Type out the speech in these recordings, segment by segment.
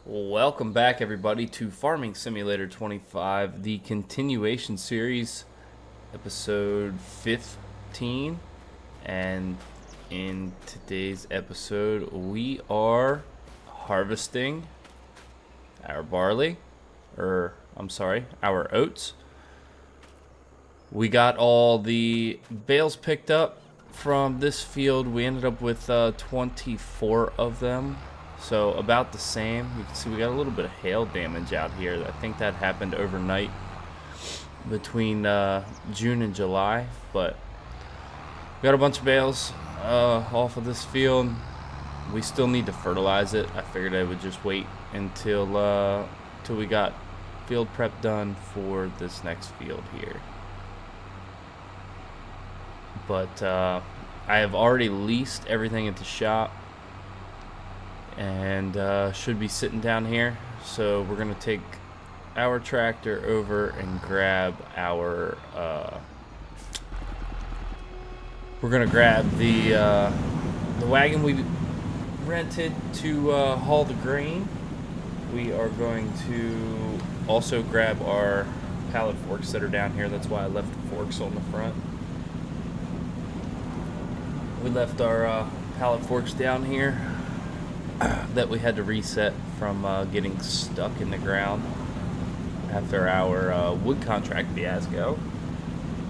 Welcome back, everybody, to Farming Simulator 25, the continuation series, episode 15. And in today's episode, we are harvesting our barley, our oats. We got all the bales picked up from this field. We ended up with 24 of them. So about the same. You can see we got a little bit of hail damage out here. I think that happened overnight between June and July. But we got a bunch of bales off of this field. We still need to fertilize it. I figured I would just wait until we got field prep done for this next field here. But I have already leased everything at the shop. And should be sitting down here. So we're gonna take our tractor over and grab our we're gonna grab the wagon we rented to haul the grain. We are going to also grab our pallet forks that are down here. That's why I left the forks on the front. We left our pallet forks down here that we had to reset from getting stuck in the ground after our wood contract fiasco.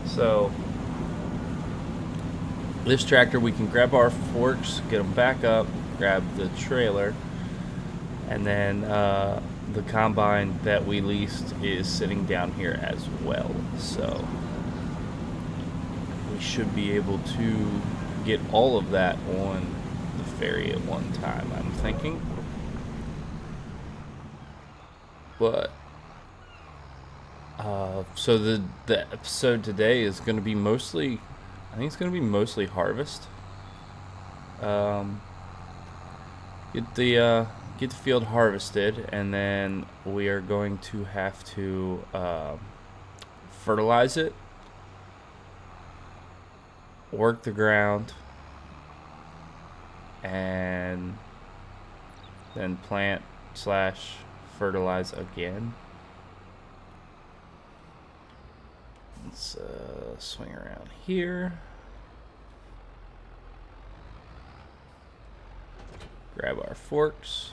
So this tractor, we can grab our forks, get them back up, grab the trailer, and then the combine that we leased is sitting down here as well. So we should be able to get all of that on the ferry at one time, I'm thinking. But so the episode today is going to be mostly, I think it's going to be mostly harvest. Get the field harvested, and then we are going to have to fertilize it, work the ground, and then plant / fertilize again. Let's swing around here. Grab our forks.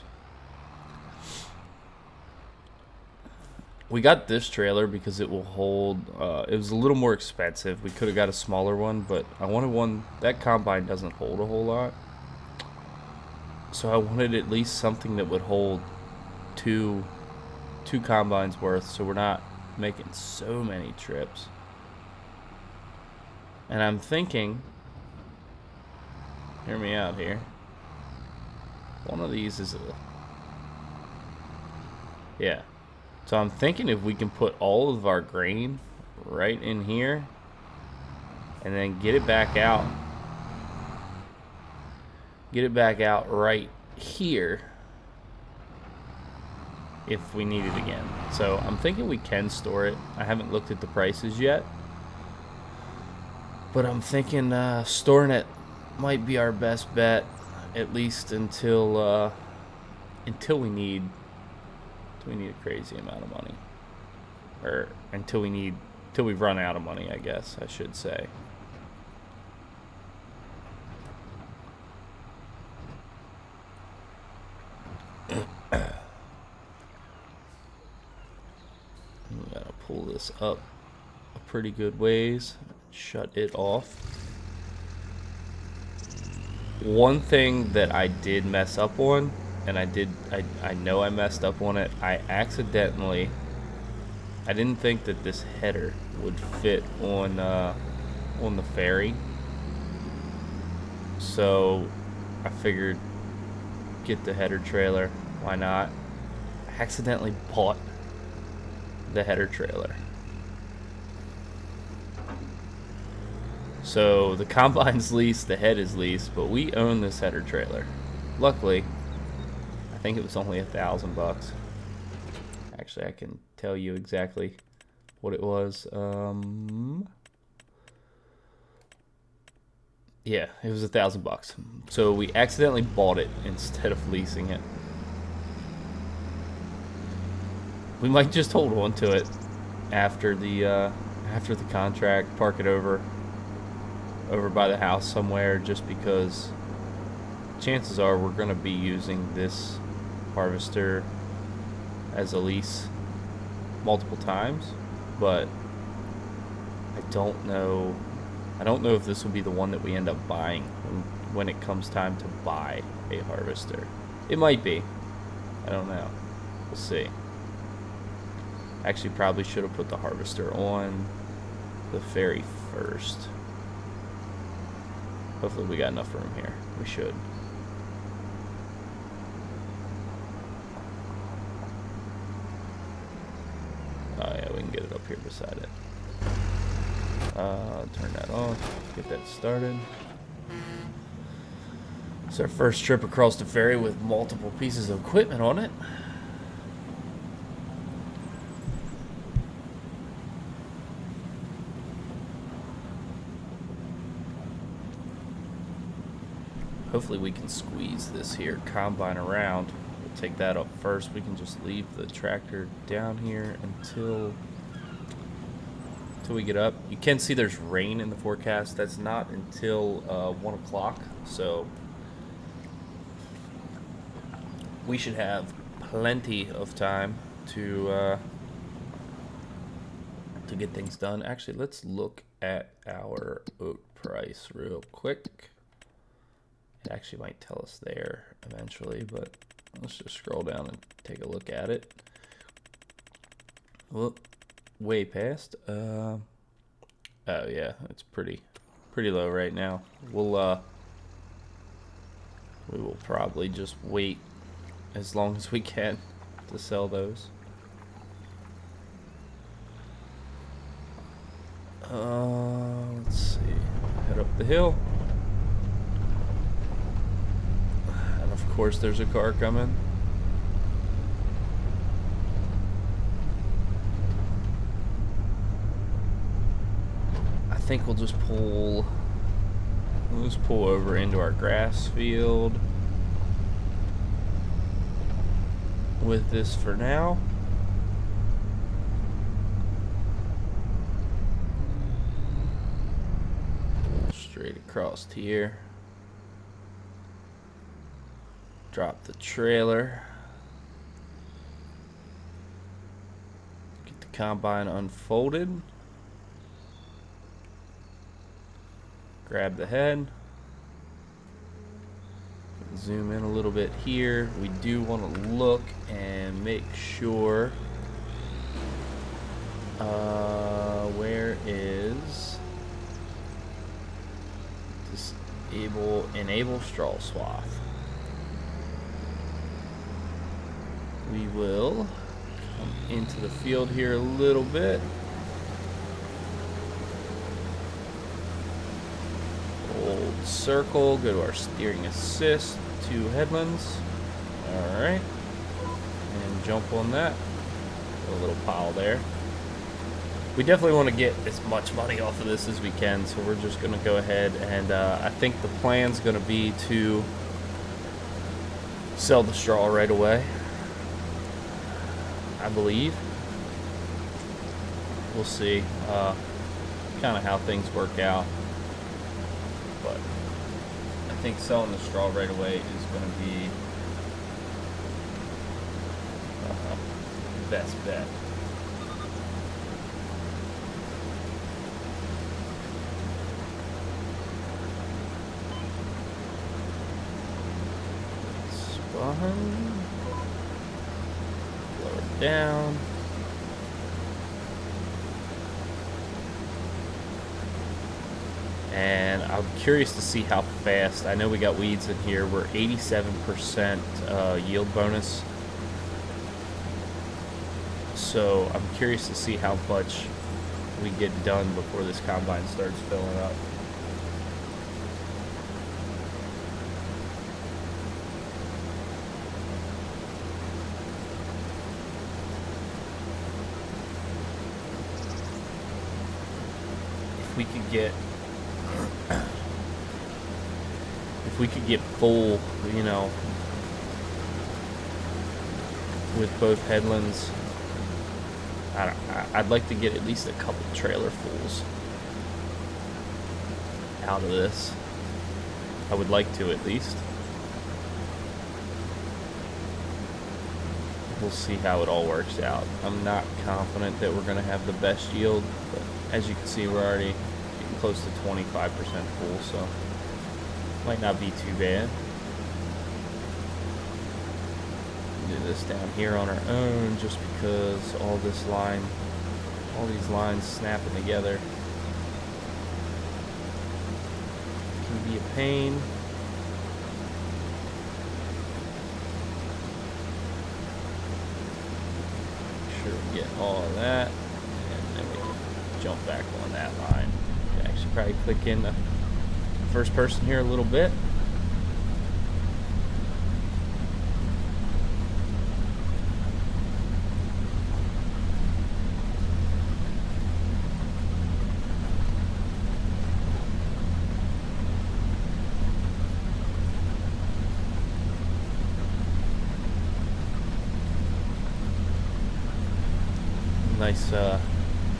We got this trailer because it will hold, it was a little more expensive. We could have got a smaller one, but I wanted one, that combine doesn't hold a whole lot. So I wanted at least something that would hold two combines worth, so we're not making so many trips. And I'm thinking, hear me out here, one of these is yeah. So I'm thinking if we can put all of our grain right in here and then get it back out right here if we need it again. So I'm thinking we can store it. I haven't looked at the prices yet, but I'm thinking storing it might be our best bet, at least until we need a crazy amount of money, or until we run out of money, I guess I should say. We gotta pull this up a pretty good ways, shut it off. One thing that I did mess up on, and I know I messed up on it, I didn't think that this header would fit on the ferry. So I figured, get the header trailer, why not? I accidentally bought the header trailer. So the combine's leased, the head is leased, but we own this header trailer. Luckily, I think it was only $1,000. Actually, I can tell you exactly what it was. Yeah, it was $1,000. So we accidentally bought it instead of leasing it. We might just hold on to it after the contract, park it over by the house somewhere, just because chances are we're going to be using this harvester as a lease multiple times, but I don't know if this will be the one that we end up buying when it comes time to buy a harvester. It might be. I don't know. We'll see. Actually, probably should have put the harvester on the ferry first. Hopefully we got enough room here. We should. Oh yeah, we can get it up here beside it. Turn that off. Get that started. It's our first trip across the ferry with multiple pieces of equipment on it. Hopefully we can squeeze this here combine around. We'll take that up first. We can just leave the tractor down here until we get up. You can see there's rain in the forecast. That's not until 1 o'clock, so we should have plenty of time to get things done. Actually, let's look at our oat price real quick. It actually might tell us there eventually, but let's just scroll down and take a look at it. Whoop, way past. Oh yeah, it's pretty low right now. We will probably just wait as long as we can to sell those. Let's see. Head up the hill. And of course there's a car coming. I think we'll just pull over into our grass field with this for now. Straight across here. Drop the trailer. Get the combine unfolded. Grab the head. Zoom in a little bit here. We do want to look and make sure where is enable straw swath. We will come into the field here a little bit. Hold circle, go to our steering assist, 2 headlands. Alright. And jump on that. A little pile there. We definitely want to get as much money off of this as we can, so we're just going to go ahead and I think the plan's going to be to sell the straw right away. I believe. We'll see kind of how things work out. But I think selling the straw right away is going to be the best bet. Spun. Lower it down. And I'm curious to see how fast. I know we got weeds in here. We're 87% yield bonus. So I'm curious to see how much we get done before this combine starts filling up. If we could get full, you know, with both headlands I'd like to get at least a couple trailer fulls out of this. I would like to, at least. We'll see how it all works out. I'm not confident that we're going to have the best yield, but as you can see, we're already getting close to 25% full, so might not be too bad. Do this down here on our own, just because all these lines snapping together can be a pain. Make sure we get all of that, and then we can jump back on that line. We can actually probably click in the first person here a little bit.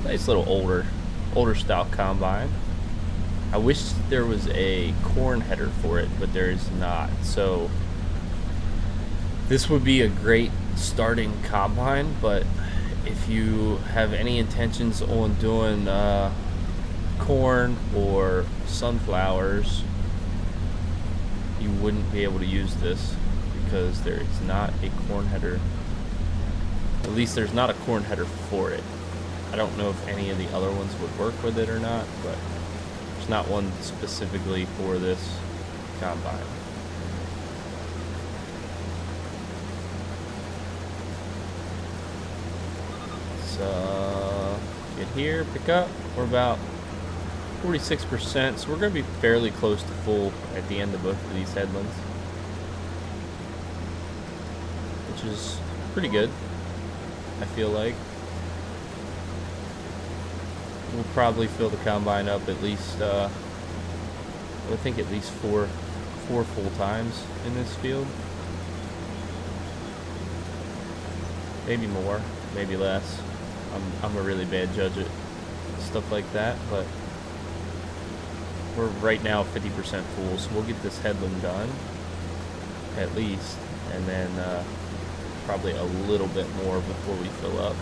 Nice little older style combine. I wish there was a corn header for it, but there is not. So this would be a great starting combine, but if you have any intentions on doing corn or sunflowers, you wouldn't be able to use this because there is not a corn header. At least there's not a corn header for it. I don't know if any of the other ones would work with it or not, but there's not one specifically for this combine. So get here, pick up. We're about 46%, so we're going to be fairly close to full at the end of both of these headlands, which is pretty good. I feel like we'll probably fill the combine up at least, I think at least four full times in this field. Maybe more, maybe less. I'm a really bad judge at stuff like that, but we're right now 50% full, so we'll get this headland done at least, and then probably a little bit more before we fill up.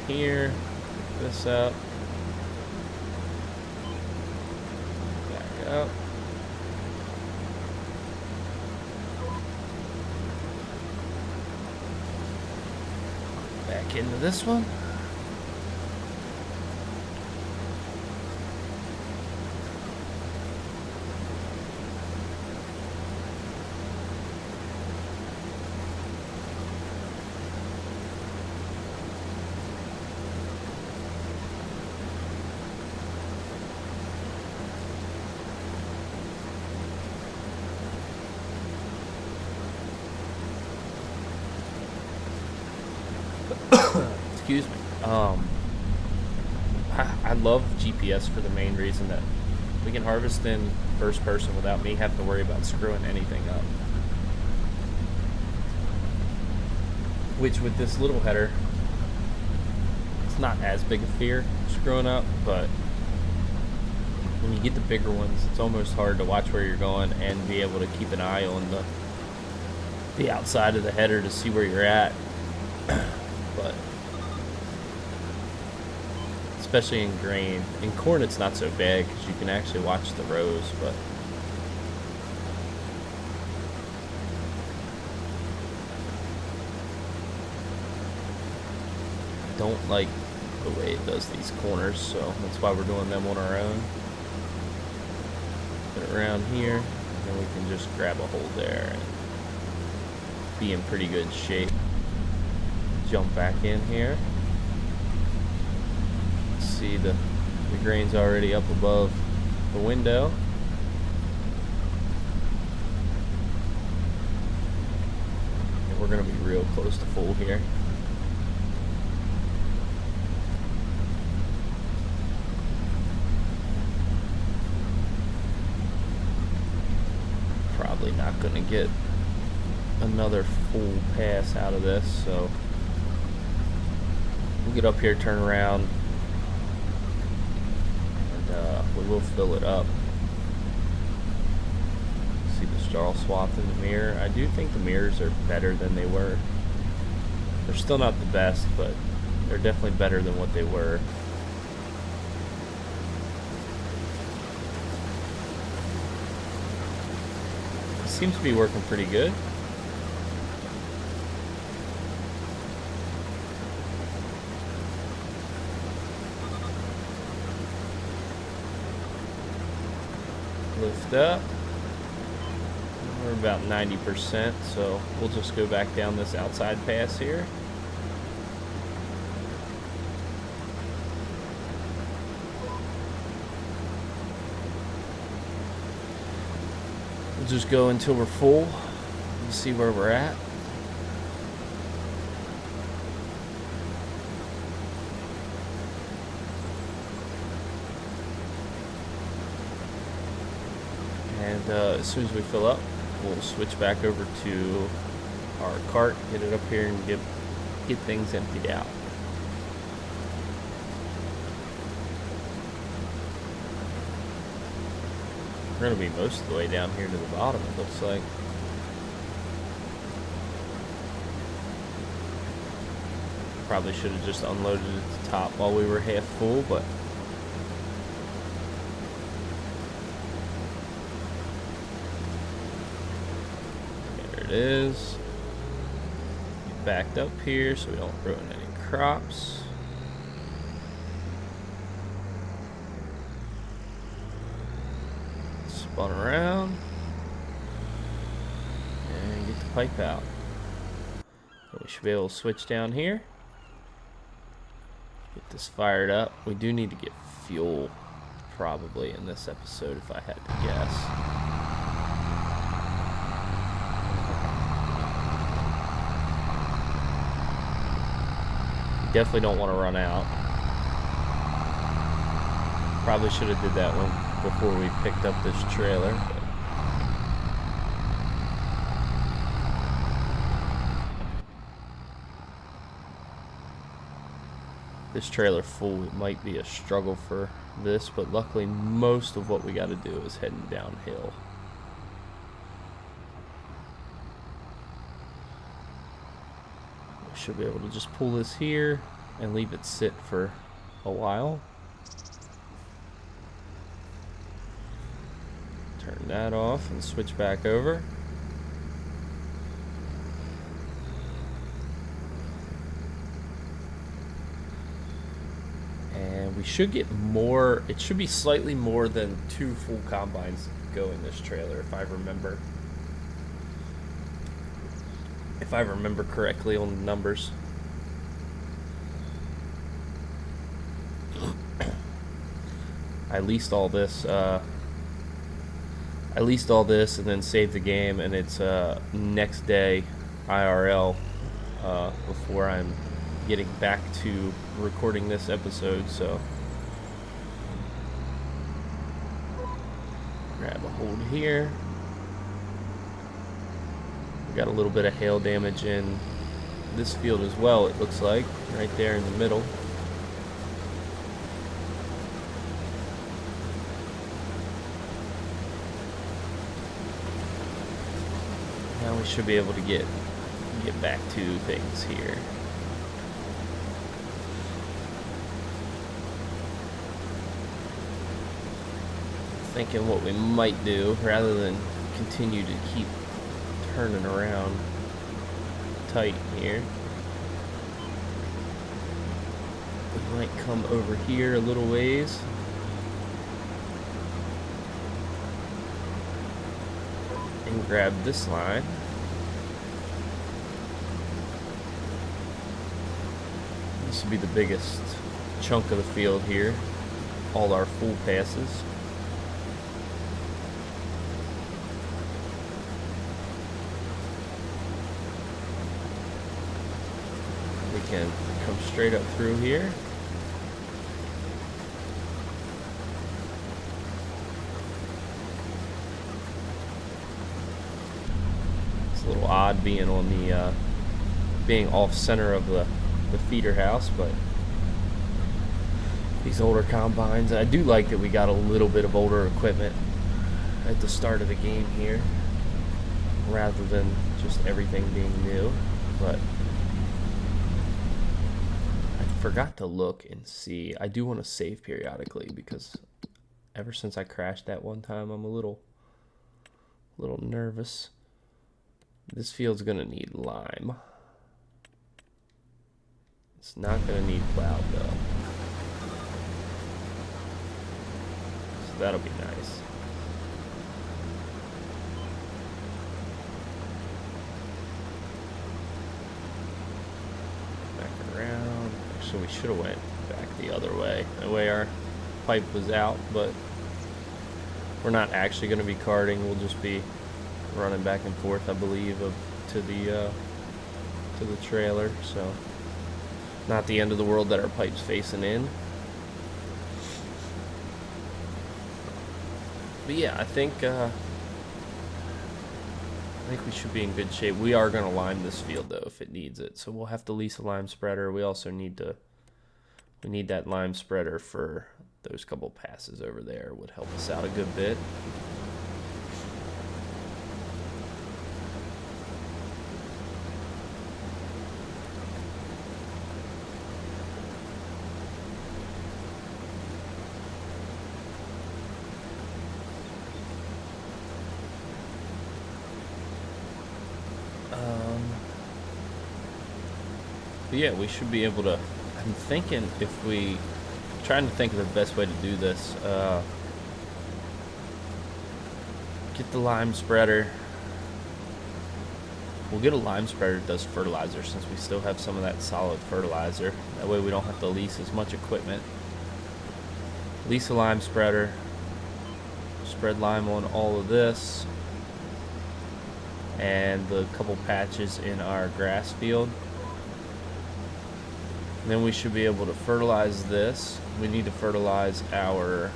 Here, pick this up, back up. Back into this one. Excuse me. I love GPS for the main reason that we can harvest in first person without me having to worry about screwing anything up. Which with this little header, it's not as big a fear screwing up, but when you get the bigger ones, it's almost hard to watch where you're going and be able to keep an eye on the outside of the header to see where you're at. But especially in grain. In corn, it's not so bad because you can actually watch the rows, but I don't like the way it does these corners, so that's why we're doing them on our own. Put it around here, and then we can just grab a hold there and be in pretty good shape. Jump back in here. See the grain's already up above the window. And we're going to be real close to full here. Probably not going to get another full pass out of this, so we'll get up here, turn around, and we will fill it up. See the straw swath in the mirror. I do think the mirrors are better than they were. They're still not the best, but they're definitely better than what they were. It seems to be working pretty good. Lift up. We're about 90%, so we'll just go back down this outside pass here. We'll just go until we're full and see where we're at. And as soon as we fill up, we'll switch back over to our cart, get it up here, and get things emptied out. We're going to be most of the way down here to the bottom, it looks like. Probably should have just unloaded at the top while we were half full, but is backed up here so we don't ruin any crops. Spun around and get the pipe out. So we should be able to switch down here, get this fired up. We do need to get fuel probably in this episode if I had to guess. Definitely don't want to run out. Probably should have did that one before we picked up this trailer. This trailer full, it might be a struggle for this, but luckily most of what we got to do is heading downhill. Should be able to just pull this here and leave it sit for a while. Turn that off and switch back over. And we should get more, it should be slightly more than 2 full combines go in this trailer if I remember. If I remember correctly on the numbers. I leased all this and then saved the game, and it's next day IRL before I'm getting back to recording this episode, so grab a hold here. We got a little bit of hail damage in this field as well, it looks like, right there in the middle. Now we should be able to get back to things here. Thinking what we might do, rather than continue to keep turning around tight here, we might come over here a little ways and grab this line. This will be the biggest chunk of the field here, all our full passes. We can come straight up through here. It's a little odd being on the being off center of the feeder house, but these older combines, I do like that we got a little bit of older equipment at the start of the game here, rather than just everything being new. But I forgot to look and see. I do want to save periodically because ever since I crashed that one time, I'm a little nervous. This field's gonna need lime. It's not gonna need plowed though. So that'll be nice. Back around. Actually, we should have went back the other way. That way our pipe was out, but we're not actually gonna be carting. We'll just be running back and forth, I believe, to the trailer. So not the end of the world that our pipe's facing in. But yeah, I think we should be in good shape. We are going to lime this field though if it needs it, so we'll have to lease a lime spreader. We also need that lime spreader for those couple passes over there. Would help us out a good bit. But yeah, we should be able to. I'm thinking trying to think of the best way to do this. Get the lime spreader. We'll get a lime spreader that does fertilizer since we still have some of that solid fertilizer. That way we don't have to lease as much equipment. Lease a lime spreader. Spread lime on all of this. And the couple patches in our grass field. Then we should be able to fertilize this. We need to fertilize our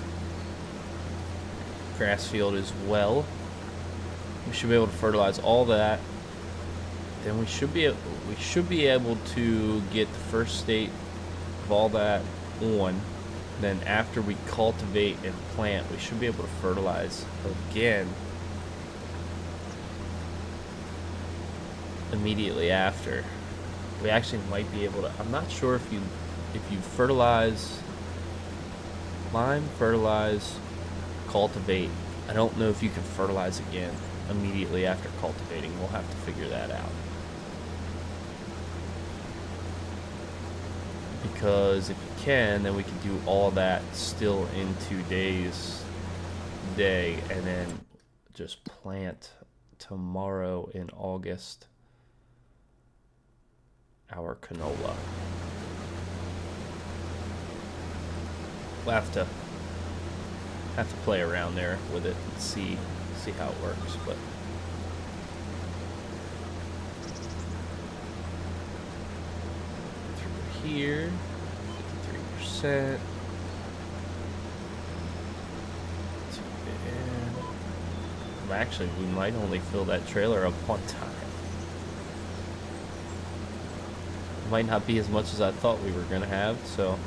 grass field as well. We should be able to fertilize all that. Then we should be able to get the first state of all that on. Then after we cultivate and plant, we should be able to fertilize again immediately after. We actually might be able to. I'm not sure if you fertilize lime, fertilize, cultivate. I don't know if you can fertilize again immediately after cultivating. We'll have to figure that out. Because if you can, then we can do all that still in 2 days, and then just plant tomorrow in August our canola. We'll have to play around there with it and see how it works, but through here, 53%. Actually, we might only fill that trailer up one time. Might not be as much as I thought we were going to have, so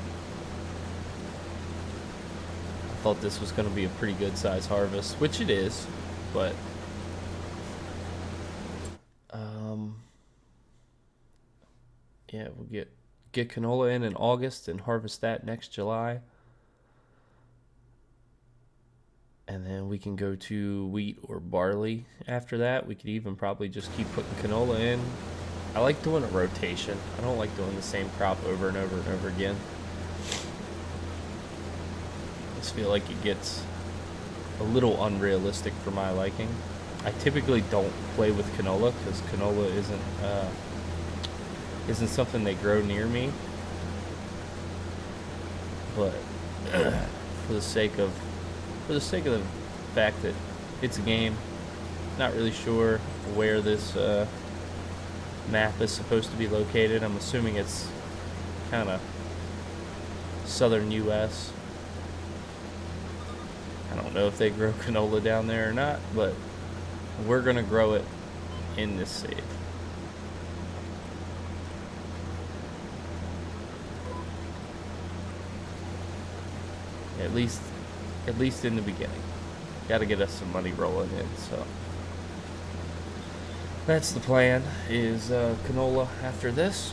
I thought this was going to be a pretty good size harvest, which it is, but yeah, we'll get canola in August and harvest that next July, and then we can go to wheat or barley after that. We could even probably just keep putting canola in. I like doing a rotation. I don't like doing the same crop over and over and over again. I just feel like it gets a little unrealistic for my liking. I typically don't play with canola because canola isn't something they grow near me. But for the sake of the fact that it's a game, not really sure where this map is supposed to be located. I'm assuming it's kind of southern U.S. I don't know if they grow canola down there or not, but we're gonna grow it in this save. At least in the beginning. Got to get us some money rolling in, so that's the plan, is canola after this.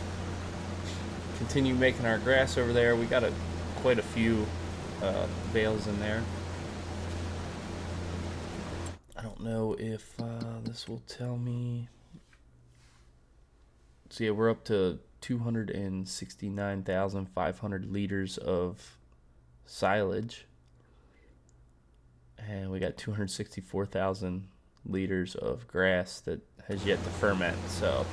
Continue making our grass over there. We got quite a few bales in there. I don't know if this will tell me. So yeah, we're up to 269,500 liters of silage, and we got 264,000 liters of grass that has yet to ferment. So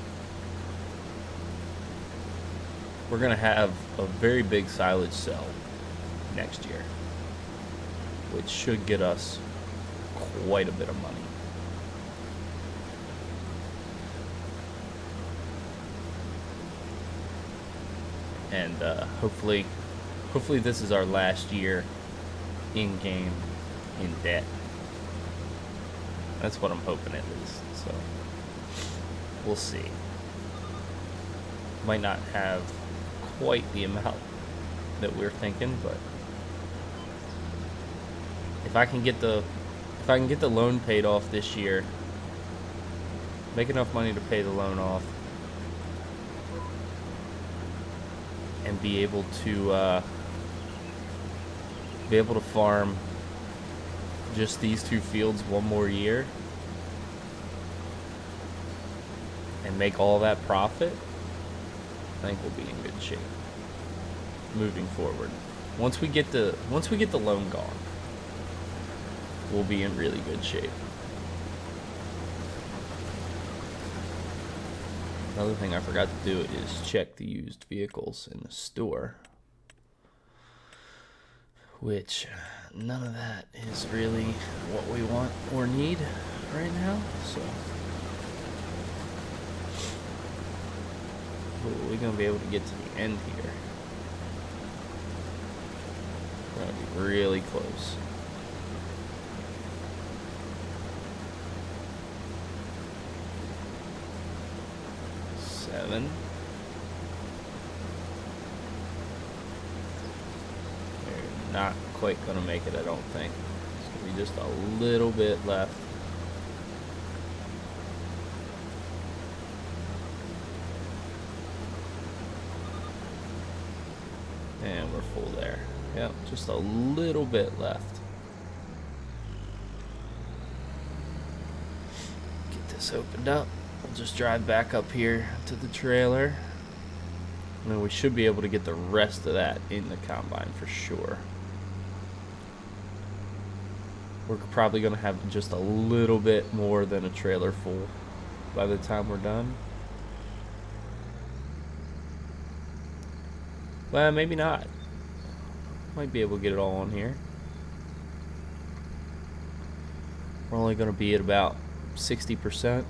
we're gonna have a very big silage sell next year, which should get us quite a bit of money. And hopefully this is our last year in game in debt. That's what I'm hoping, at least. So we'll see. Might not have quite the amount that we're thinking, but if I can get the loan paid off this year, make enough money to pay the loan off, and be able to farm just these 2 fields one more year and make all that profit, I think we'll be in good shape moving forward. Once we get the loan gone, we'll be in really good shape. Another thing I forgot to do is check the used vehicles in the store, which none of that is really what we want or need right now. So we're gonna be able to get to the end here. We're gonna be really close. Seven. We're not quite gonna make it, I don't think. It's gonna be just a little bit left. And we're full there. Yep, just a little bit left. Get this opened up. We'll just drive back up here to the trailer, and then we should be able to get the rest of that in the combine for sure. We're probably going to have just a little bit more than a trailer full by the time we're done. Well, maybe not. Might be able to get it all on here. We're only going to be at about 60%.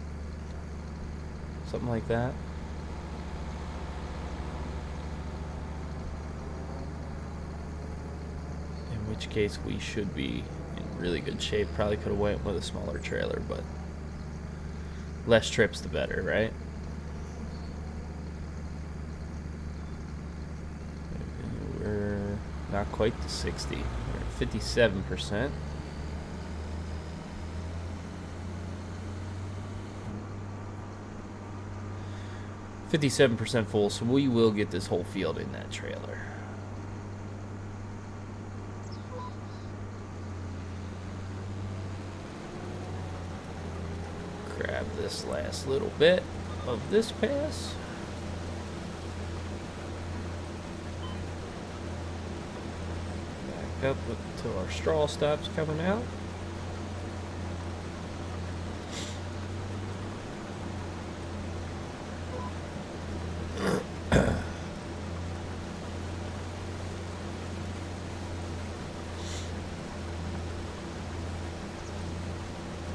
Something like that. In which case we should be in really good shape. Probably could have went with a smaller trailer, but less trips the better, right? We're not quite to 60. We're at 57%. 57% full, so we will get this whole field in that trailer. Grab this last little bit of this pass. Back up until our straw stops coming out.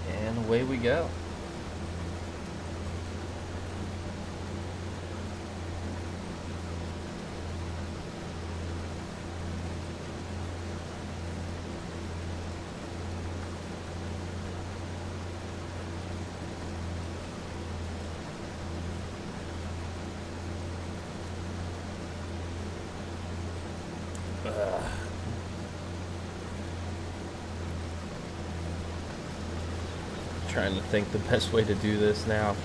And away we go. Trying to think the best way to do this now.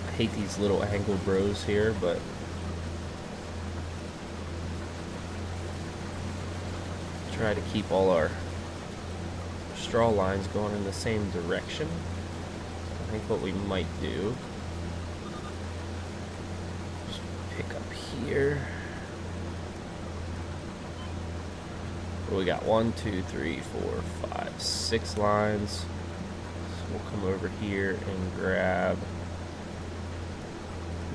I hate these little angled rows here, but try to keep all our straw lines going in the same direction. I think what we might do is pick up here. We got 1, 2, 3, 4, 5, 6 lines. So we'll come over here and grab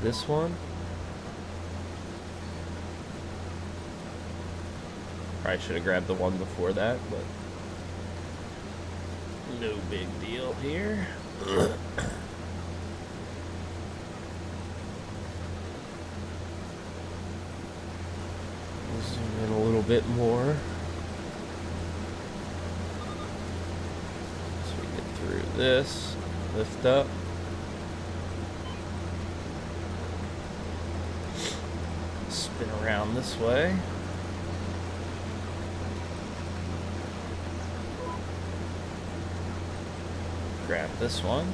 this one. Probably should have grabbed the one before that, but no big deal here. Zoom in a little bit more. So we get through this, lift up. Spin around this way. Grab this one.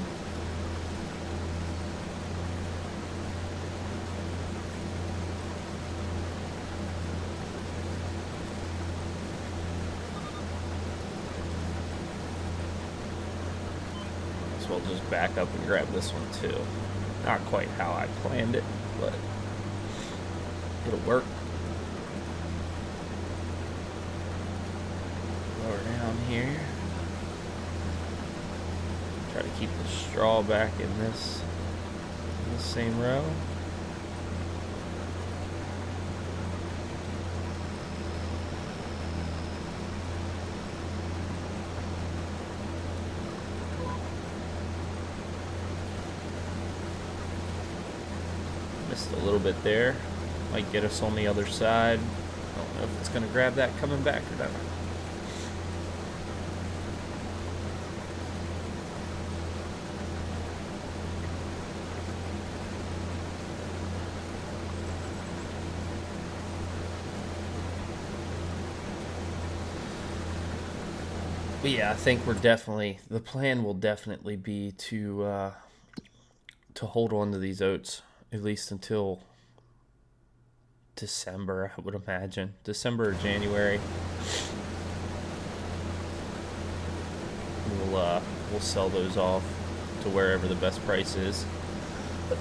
So we'll just back up and grab this one too. Not quite how I planned it, but it'll work. Lower down here. Try to keep the straw back in this same row. Missed a little bit there. Might get us on the other side. I don't know if it's going to grab that coming back or not. But yeah, I think the plan will definitely be to hold on to these oats at least until December, I would imagine. December or January. We'll sell those off to wherever the best price is.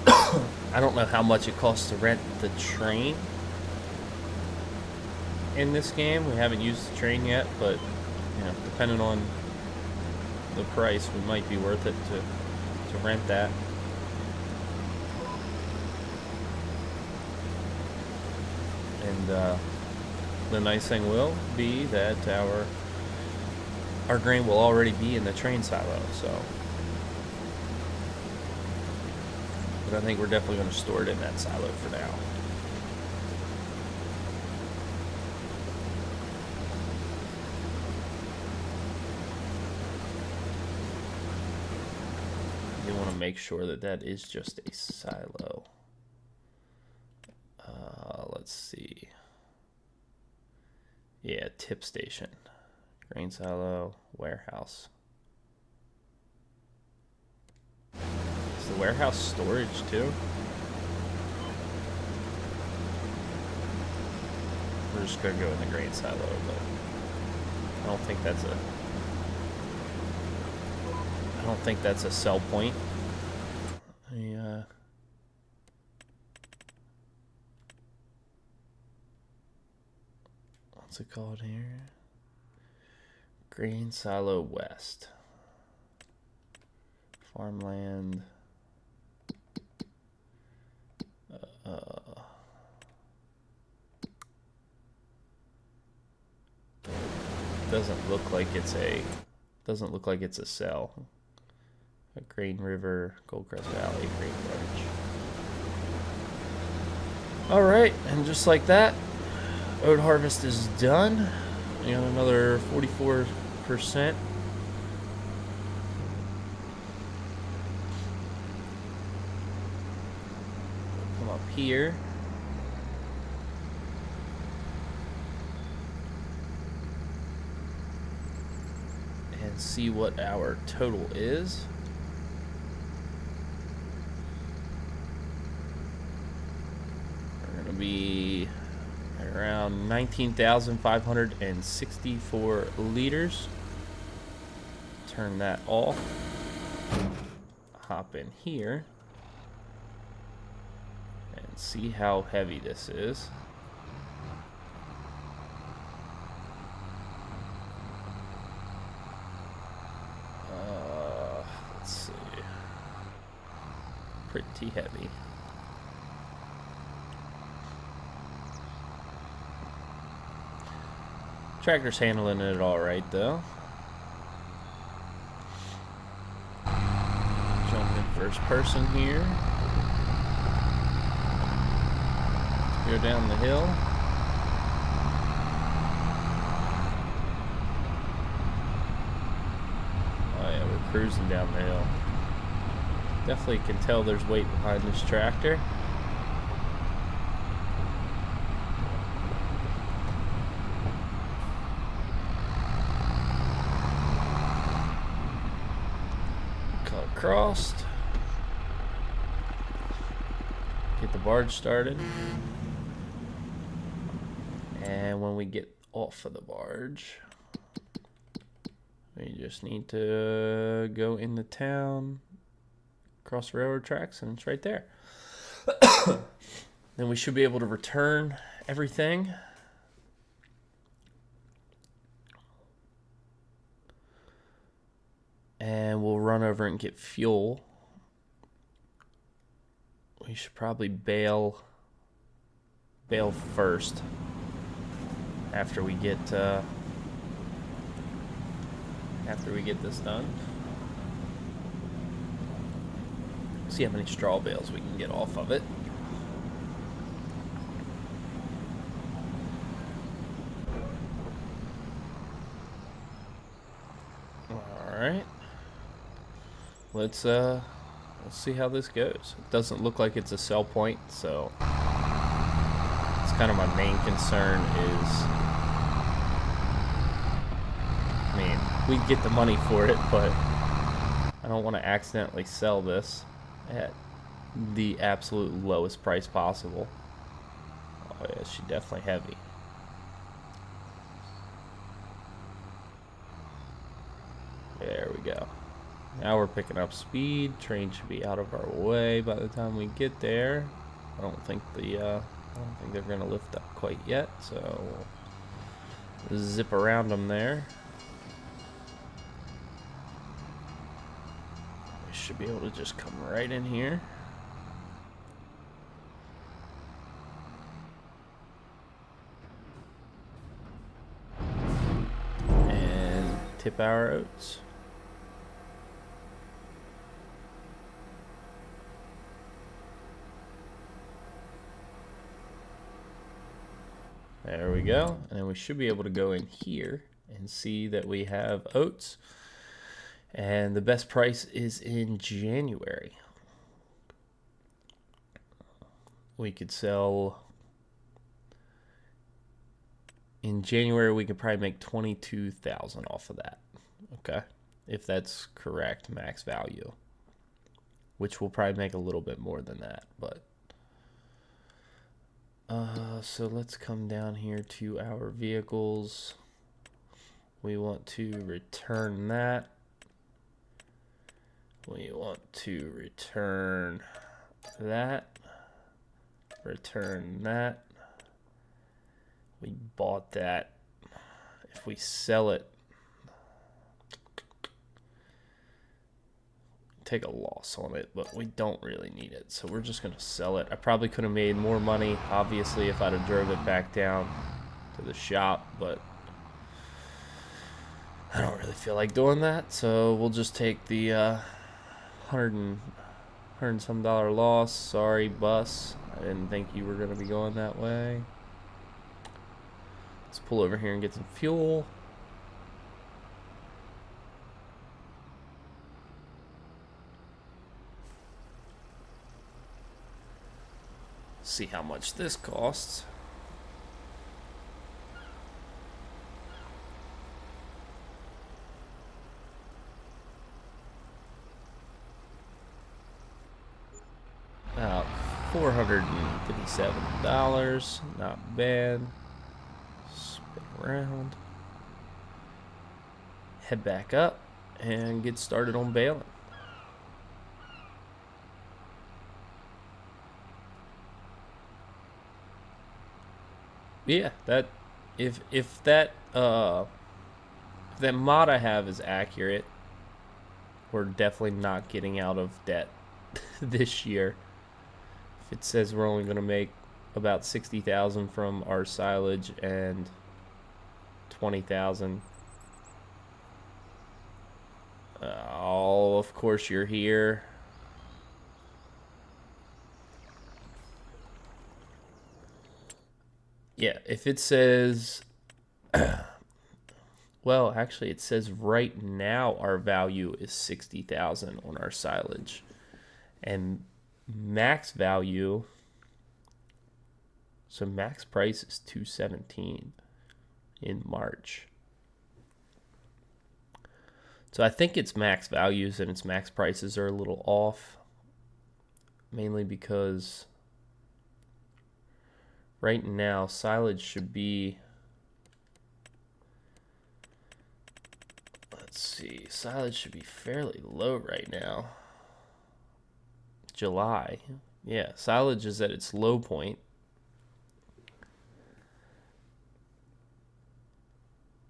I don't know how much it costs to rent the train in this game. We haven't used the train yet, but you know, depending on the price, it might be worth it to rent that. And the nice thing will be that our grain will already be in the train silo, so. But I think we're definitely going to store it in that silo for now. You want to make sure that that is just a silo. Let's see. Yeah, tip station. Grain silo, warehouse. Is the warehouse storage too? We're just gonna go in the grain silo, but I don't think that's a sell point. What's it called here? Grain silo west. Farmland. Doesn't look like it's a sell. Grain River, Goldcrest Valley, Grain Branch. All right, and just like that, oat harvest is done. We got another 44%. Come up here. and see what our total is. We're going to be around 19,564 liters. Turn that off. Hop in here and see how heavy this is. Let's see. Pretty heavy. Tractor's handling it all right, though. Jump in first person here. Go down the hill. Oh yeah, we're cruising down the hill. Definitely can tell there's weight behind this tractor. Crossed. Get the barge started. And when we get off of the barge, we just need to go into town, cross the railroad tracks, and it's right there. Then we should be able to return everything. And we'll run over and get fuel. We should probably bail first after we get this done. See how many straw bales we can get off of it. All right. Let's see how this goes. It doesn't look like it's a sell point, so it's kind of my main concern is, I mean, we get the money for it, but I don't want to accidentally sell this at the absolute lowest price possible. Oh yeah, she's definitely heavy. There we go. Now we're picking up speed. Train should be out of our way by the time we get there. I don't think they're gonna lift up quite yet, so we'll zip around them there. We should be able to just come right in here. And tip our oats. There we go, and then we should be able to go in here and see that we have oats, and the best price is in January. We could sell in January. We could probably make 22,000 off of that. Okay, if that's correct, max value, which will probably make a little bit more than that, but. So let's come down here to our vehicles. We want to return that. We want to return that. Return that. We bought that. If we sell it, take a loss on it, but we don't really need it, so we're just gonna sell it. I probably could have made more money, obviously, if I'd have drove it back down to the shop, but I don't really feel like doing that, so we'll just take the $100 and some loss. Sorry, bus, I didn't think you were gonna be going that way. Let's pull over here and get some fuel. See how much this costs. $457. Not bad. Spin around. Head back up and get started on baling. Yeah, that if that mod I have is accurate, we're definitely not getting out of debt this year. If it says we're only going to make about 60,000 from our silage and 20,000. Oh, of course you're here. Yeah, if it says well, actually it says right now our value is 60,000 on our silage. And max value, so max price is 217 in March. So I think its max values and its max prices are a little off, mainly because right now silage should be, let's see, silage should be fairly low right now. July, yeah, silage is at its low point.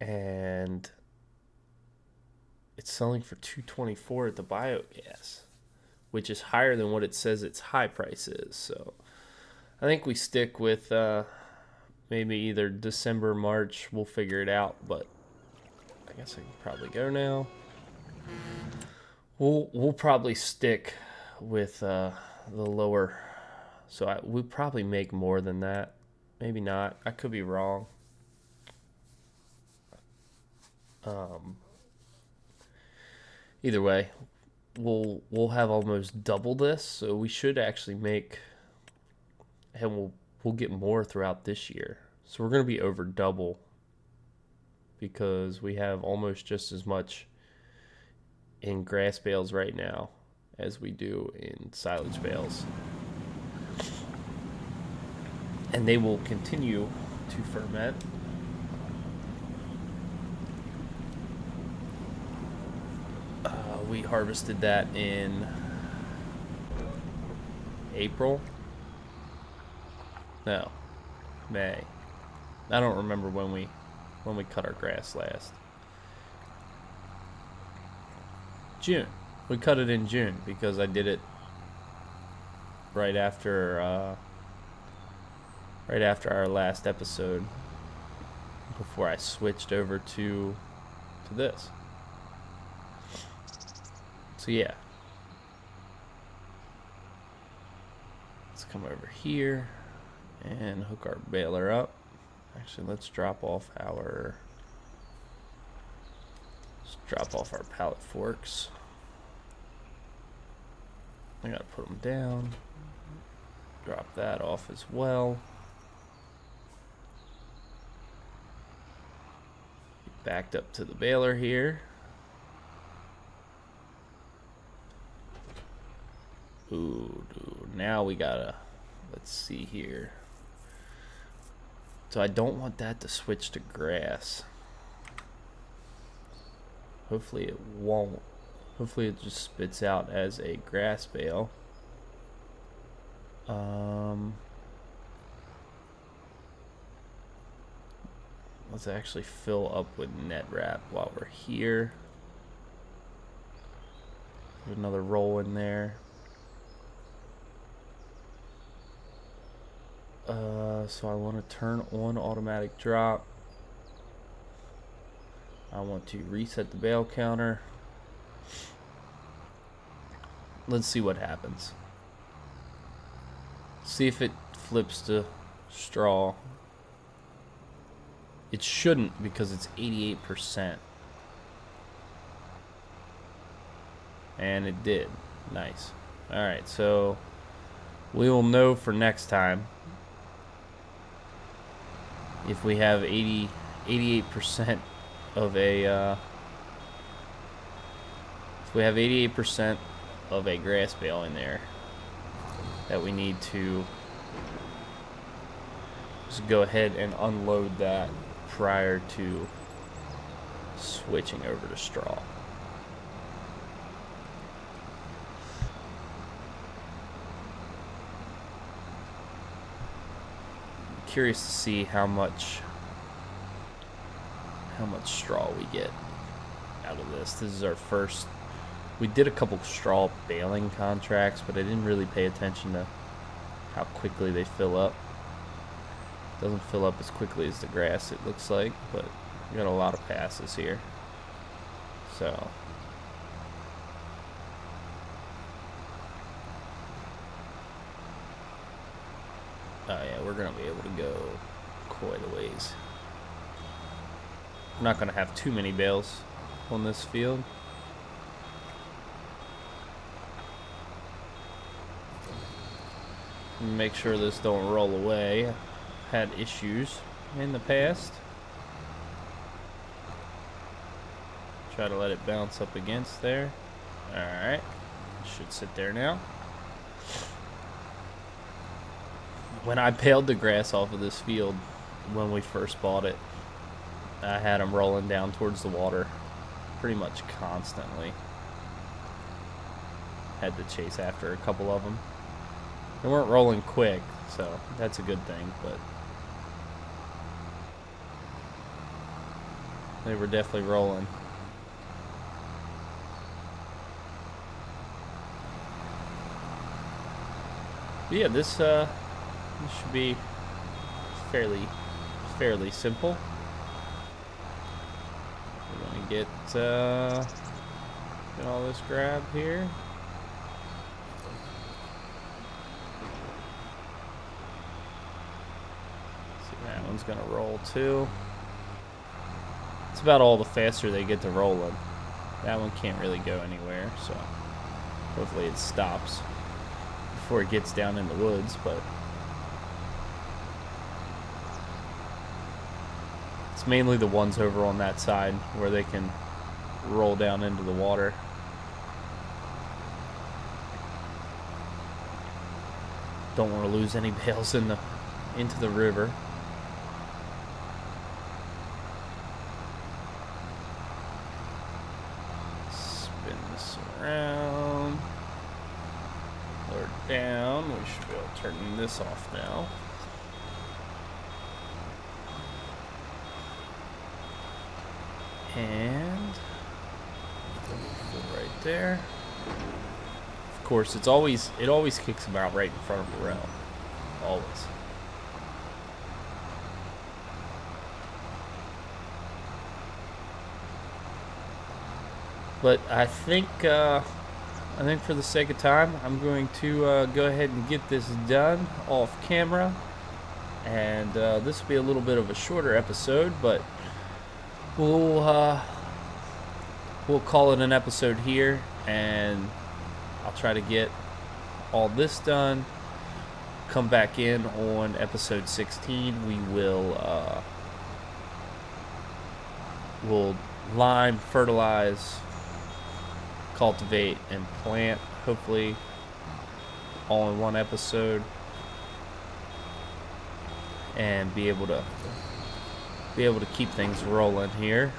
And it's selling for $224 at the biogas, which is higher than what it says its high price is. So I think we stick with maybe either December, March. We'll figure it out, but I guess I can probably go now. We'll probably stick with the lower. So we'll probably make more than that. Maybe not. I could be wrong. Either way, we'll have almost double this, so we should actually make, and we'll get more throughout this year. So we're going to be over double because we have almost just as much in grass bales right now as we do in silage bales. And they will continue to ferment. We harvested that in April. No, May. I don't remember when we cut our grass last. June. We cut it in June because I did it right after our last episode, before I switched over to this. So yeah, let's come over here and hook our baler up. Actually, let's drop off our pallet forks. I gotta put them down. Drop that off as well. Backed up to the baler here. Ooh, dude. Now we gotta, let's see here. So I don't want that to switch to grass. Hopefully it won't. Hopefully it just spits out as a grass bale. Let's actually fill up with net wrap while we're here. Put another roll in there. So I want to turn on automatic drop. I want to reset the bale counter. Let's see what happens. See if it flips to straw. It shouldn't because it's 88%. And it did. Nice. Alright, so we will know for next time if we have 88% of a if we have 88% of a grass bale in there. that we need to just go ahead and unload that prior to switching over to straw. I'm curious to see how much straw we get out of this. This is our first. We did a couple straw baling contracts, but I didn't really pay attention to how quickly they fill up. Doesn't fill up as quickly as the grass, it looks like, but we got a lot of passes here. So oh yeah, we're gonna be able to go quite a ways. I'm not gonna have too many bales on this field. Make sure this don't roll away. Had issues in the past. Try to let it bounce up against there. Alright. Should sit there now. When I baled the grass off of this field when we first bought it, I had them rolling down towards the water pretty much constantly. Had to chase after a couple of them. They weren't rolling quick, so that's a good thing, but they were definitely rolling. But yeah, this should be fairly simple. We're gonna get all this grab here. That one's gonna roll too. It's about all the faster they get to rolling. That one can't really go anywhere, so hopefully it stops before it gets down in the woods, but it's mainly the ones over on that side where they can roll down into the water. Don't want to lose any bales into the river. Spin this around. Lower it down. We should be able to turn this off now. And right there. Of course, it always kicks them out right in front of the rail. Always. But I think for the sake of time, I'm going to go ahead and get this done off camera. And this will be a little bit of a shorter episode, but we'll call it an episode here, and I'll try to get all this done. Come back in on episode 16. We'll lime, fertilize, cultivate, and plant, hopefully all in one episode, and be able to keep things rolling here.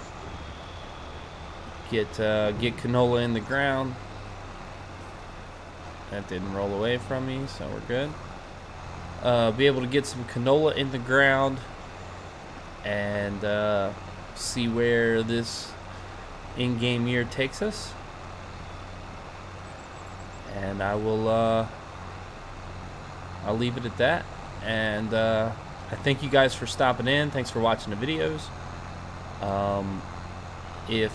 Get canola in the ground. That didn't roll away from me, so we're good. Be able to get some canola in the ground and see where this in-game year takes us. And I'll leave it at that. And I thank you guys for stopping in. Thanks for watching the videos. If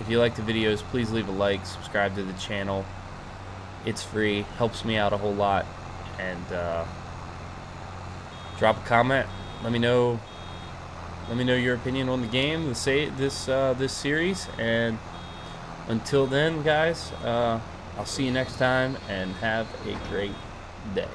you like the videos, please leave a like, subscribe to the channel. It's free, helps me out a whole lot, and drop a comment. Let me know your opinion on the game, this series. And until then, guys, I'll see you next time, and have a great day.